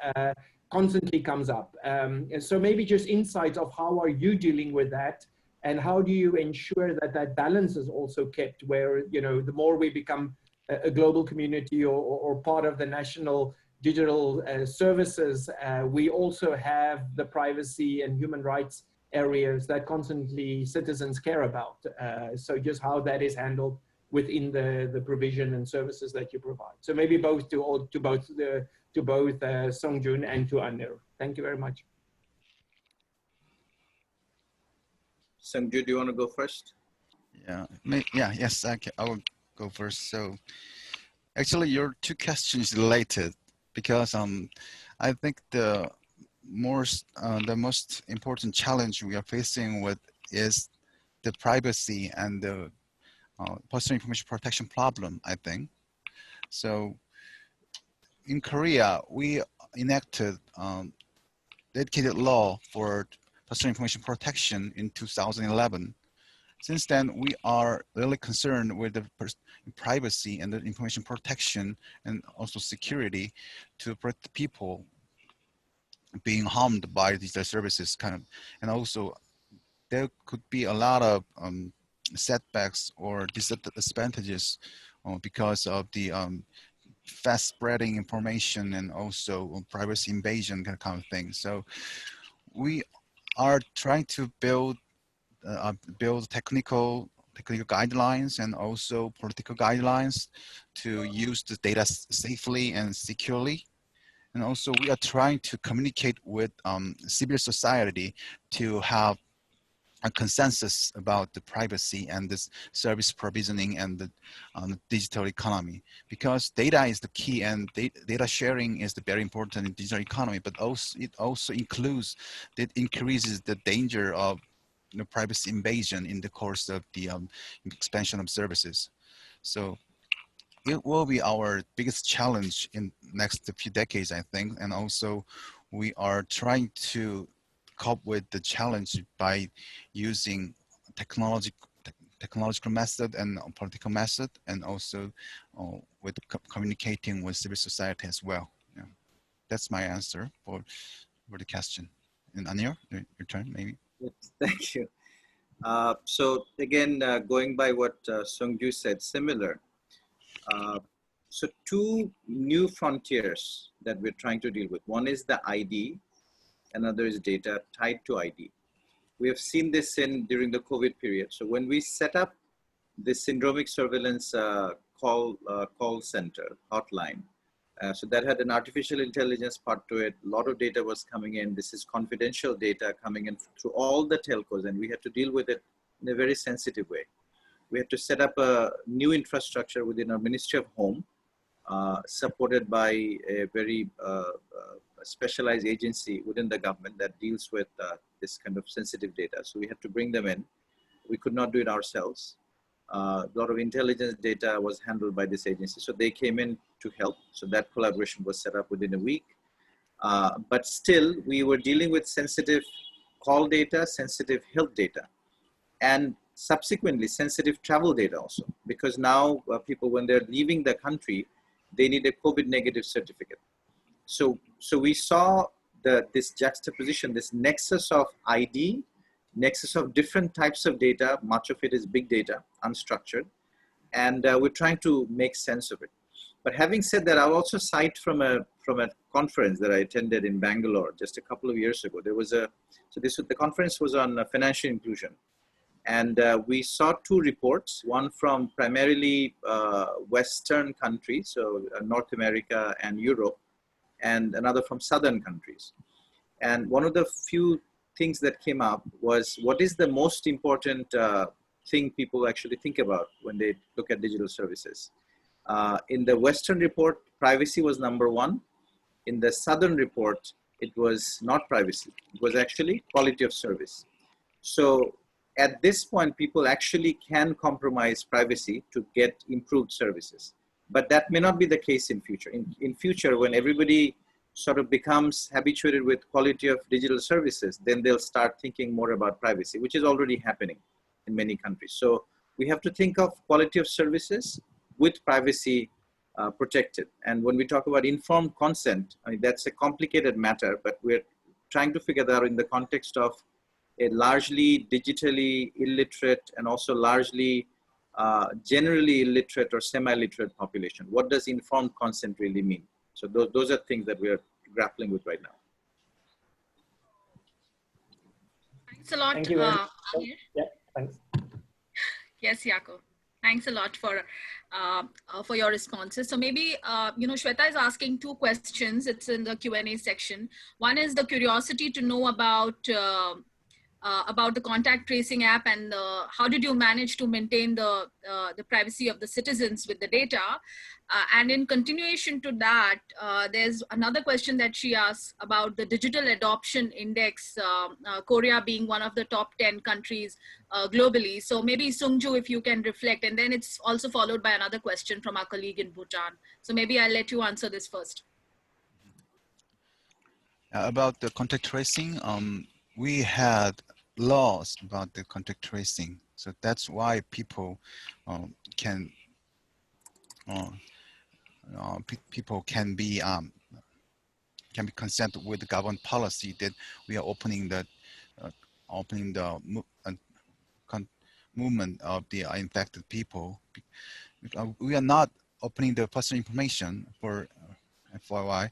constantly comes up. And so maybe just insights of how are you dealing with that, and how do you ensure that that balance is also kept, where, you know, the more we become a global community or part of the national digital services, we also have the privacy and human rights areas that constantly citizens care about. So just how that is handled within the provision and services that you provide. So maybe both to both Sungjoo and to Anir. Thank you very much. Sungjoo, do you want to go first? Yes, I will go first. So actually your two questions related, because I think the most important challenge we are facing with is the privacy and the personal information protection problem, I think. So in Korea, we enacted dedicated law for personal information protection in 2011. Since then, we are really concerned with the privacy and the information protection and also security to protect people being harmed by digital services and also there could be a lot of setbacks or disadvantages because of the fast spreading information and also privacy invasion kind of thing. So we are trying to build technical guidelines and also political guidelines to use the data safely and securely. And also we are trying to communicate with civil society to have a consensus about the privacy and this service provisioning and the digital economy, because data is the key and data sharing is very important in digital economy, but also it also increases the danger of privacy invasion in the course of the expansion of services. So it will be our biggest challenge in next few decades, I think. And also we are trying to cope with the challenge by using technological method and political method, and also with communicating with civil society as well. Yeah. That's my answer for the question. And Anir, your turn, maybe. Yes, thank you. So again, going by what Sungjoo said, similar. So two new frontiers that we're trying to deal with. One is the ID, another is data tied to ID. We have seen this during the COVID period. So when we set up this syndromic surveillance call center hotline, so that had an artificial intelligence part to it. A lot of data was coming in. This is confidential data coming in through all the telcos, and we had to deal with it in a very sensitive way. We had to set up a new infrastructure within our Ministry of Home, supported by a very specialized agency within the government that deals with this kind of sensitive data. So we had to bring them in. We could not do it ourselves. A lot of intelligence data was handled by this agency. So they came in to help. So that collaboration was set up within a week. But still, we were dealing with sensitive call data, sensitive health data, and subsequently sensitive travel data also. Because now people, when they're leaving the country, they need a COVID negative certificate. So we saw this juxtaposition, this nexus of ID, nexus of different types of data. Much of it is big data, unstructured, and we're trying to make sense of it. But having said that, I'll also cite from a conference that I attended in Bangalore just a couple of years ago. There was the conference was on financial inclusion, and we saw two reports, one from primarily Western countries, so North America and Europe, and another from Southern countries. And one of the few things that came up was, what is the most important thing people actually think about when they look at digital services? In the Western report, privacy was number one. In the Southern report, it was not privacy. It was actually quality of service. So at this point, people actually can compromise privacy to get improved services. But that may not be the case in future. In future, when everybody sort of becomes habituated with quality of digital services, then they'll start thinking more about privacy, which is already happening in many countries. So we have to think of quality of services with privacy protected. And when we talk about informed consent, I mean, that's a complicated matter, but we're trying to figure that out in the context of a largely digitally illiterate and also largely generally illiterate or semi-literate population. What does informed consent really mean? So those are things that we are grappling with right now. Thanks a lot. Thank you very much. Yeah, thanks. Yes, Yako. Thanks a lot for your responses. So maybe, Shweta is asking two questions. It's in the Q&A section. One is the curiosity to know about about the contact tracing app and how did you manage to maintain the privacy of the citizens with the data. And in continuation to that, there's another question that she asks about the digital adoption index, Korea being one of the top 10 countries globally. So maybe Sungjoo, if you can reflect, and then it's also followed by another question from our colleague in Bhutan. So maybe I'll let you answer this first. About the contact tracing, we had laws about the contact tracing, so that's why people can people can be consent with the government policy that we are opening the movement of the infected people. We are not opening the personal information for FYI.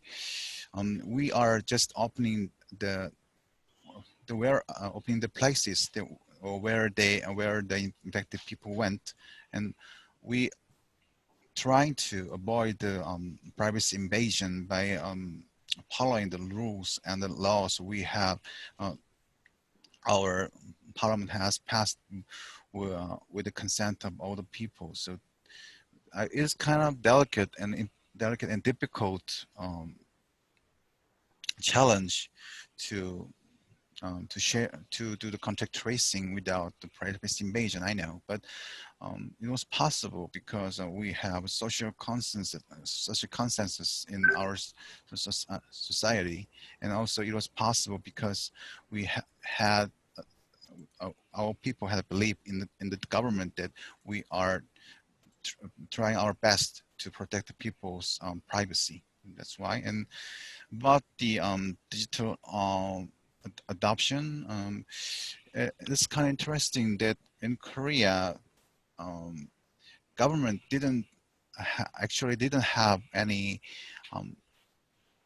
We are just opening opening the places that, or where the infected people went, and we trying to avoid the privacy invasion by following the rules and the laws we have. Our parliament has passed with the consent of all the people. So it's kind of delicate and difficult challenge to do the contact tracing without the privacy invasion. I know, but it was possible because we have social consensus in our society, and also it was possible because we had our people had a belief in the government that we are trying our best to protect the people's privacy. That's why. And about the digital adoption, it's kind of interesting that in Korea, government actually didn't have any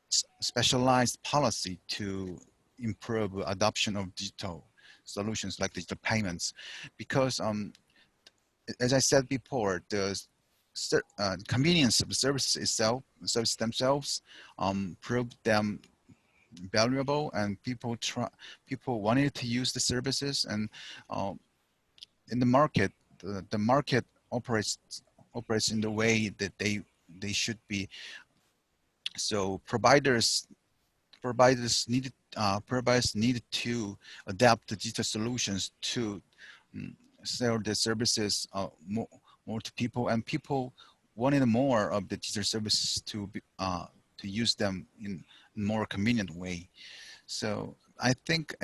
specialized policy to improve adoption of digital solutions like digital payments, because as I said before, the convenience of the services themselves proved them valuable, and people wanted to use the services. And in the market, the market operates in the way that they should be. So providers needed to adapt the digital solutions to sell the services more to people, and people wanted more of the digital services to use them in a more convenient way. So I think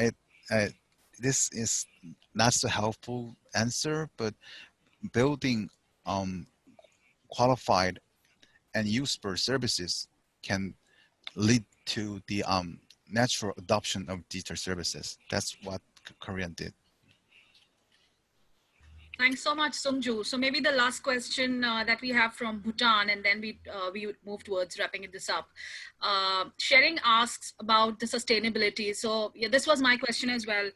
this is not so helpful answer, but building qualified and useful services can lead to the natural adoption of digital services. That's what Korea did. Thanks so much, Sungjoo. So maybe the last question that we have from Bhutan, and then we move towards wrapping this up. Sharing asks about the sustainability. So yeah, this was my question as well.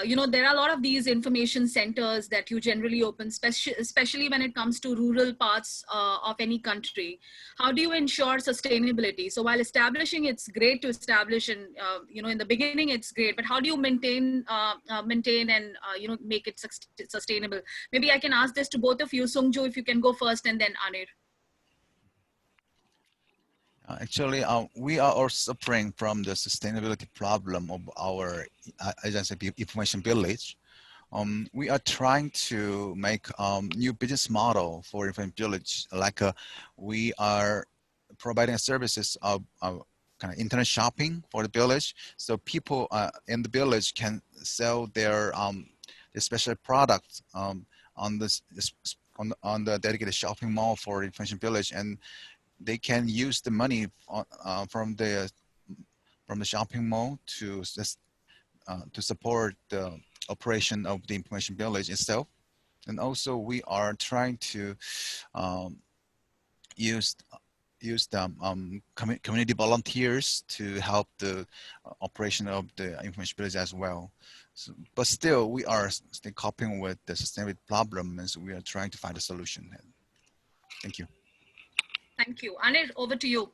You know, there are a lot of these information centers that you generally open, especially when it comes to rural parts of any country. How do you ensure sustainability? So while establishing, it's great to establish, and you know, in the beginning, it's great. But how do you maintain and you know, make it sustainable? Maybe I can ask this to both of you. Sungjoo, if you can go first, and then Anir. Actually, we are all suffering from the sustainability problem of our, as I said, information village. We are trying to make new business model for information village. Like we are providing services of kind of internet shopping for the village, so people in the village can sell their special products on the dedicated shopping mall for information village, and they can use the money from the shopping mall to support the operation of the information village itself. And also we are trying to use community volunteers to help the operation of the information village as well. So, but still, we are still coping with the sustainability problem, and so we are trying to find a solution. Thank you. Thank you. Anir, over to you.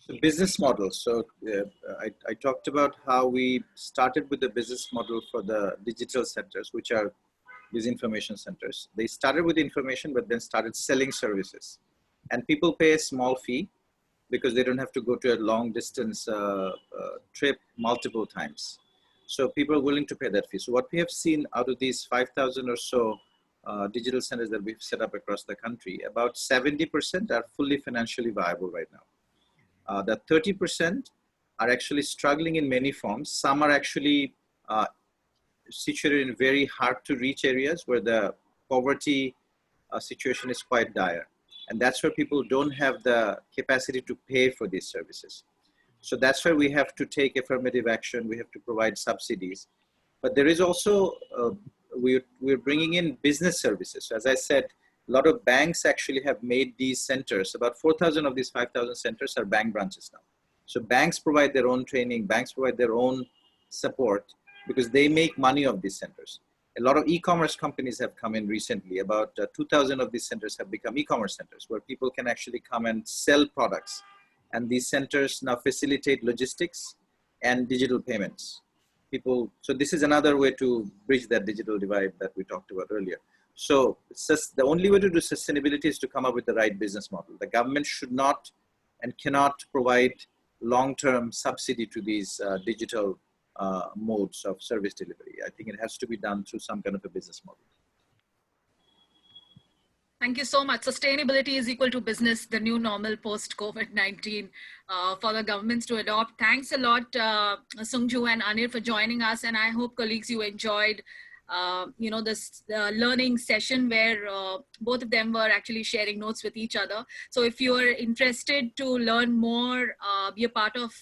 So business model. So I talked about how we started with the business model for the digital centers, which are these information centers. They started with information, but then started selling services. And people pay a small fee because they don't have to go to a long distance trip multiple times. So people are willing to pay that fee. So what we have seen out of these 5,000 or so digital centers that we've set up across the country, about 70% are fully financially viable right now. The 30% are actually struggling in many forms. Some are actually situated in very hard to reach areas where the poverty situation is quite dire. And that's where people don't have the capacity to pay for these services. So that's where we have to take affirmative action. We have to provide subsidies. But there is also, we're bringing in business services. So as I said, a lot of banks actually have made these centers. About 4,000 of these 5,000 centers are bank branches now. So banks provide their own training, banks provide their own support because they make money of these centers. A lot of e-commerce companies have come in recently. About 2,000 of these centers have become e-commerce centers where people can actually come and sell products. And these centers now facilitate logistics and digital payments. So this is another way to bridge that digital divide that we talked about earlier. So the only way to do sustainability is to come up with the right business model. The government should not and cannot provide long-term subsidy to these digital modes of service delivery. I think it has to be done through some kind of a business model. Thank you so much. Sustainability is equal to business, the new normal post-COVID-19 for the governments to adopt. Thanks a lot, Sungjoo and Anir, for joining us. And I hope, colleagues, you enjoyed this learning session where both of them were actually sharing notes with each other. So if you are interested to learn more, be a part of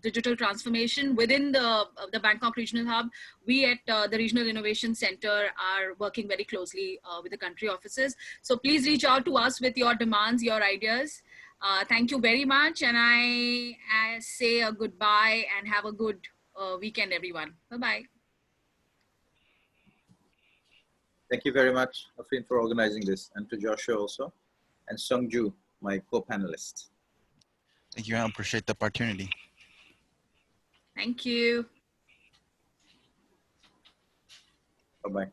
digital transformation within the Bangkok Regional Hub, we at the Regional Innovation Center are working very closely with the country offices. So please reach out to us with your demands, your ideas. Thank you very much. And I say a goodbye and have a good weekend, everyone. Bye-bye. Thank you very much, Afrin, for organizing this, and to Joshua also, and Sungjoo, my co-panelist. Thank you. I appreciate the opportunity. Thank you. Bye-bye.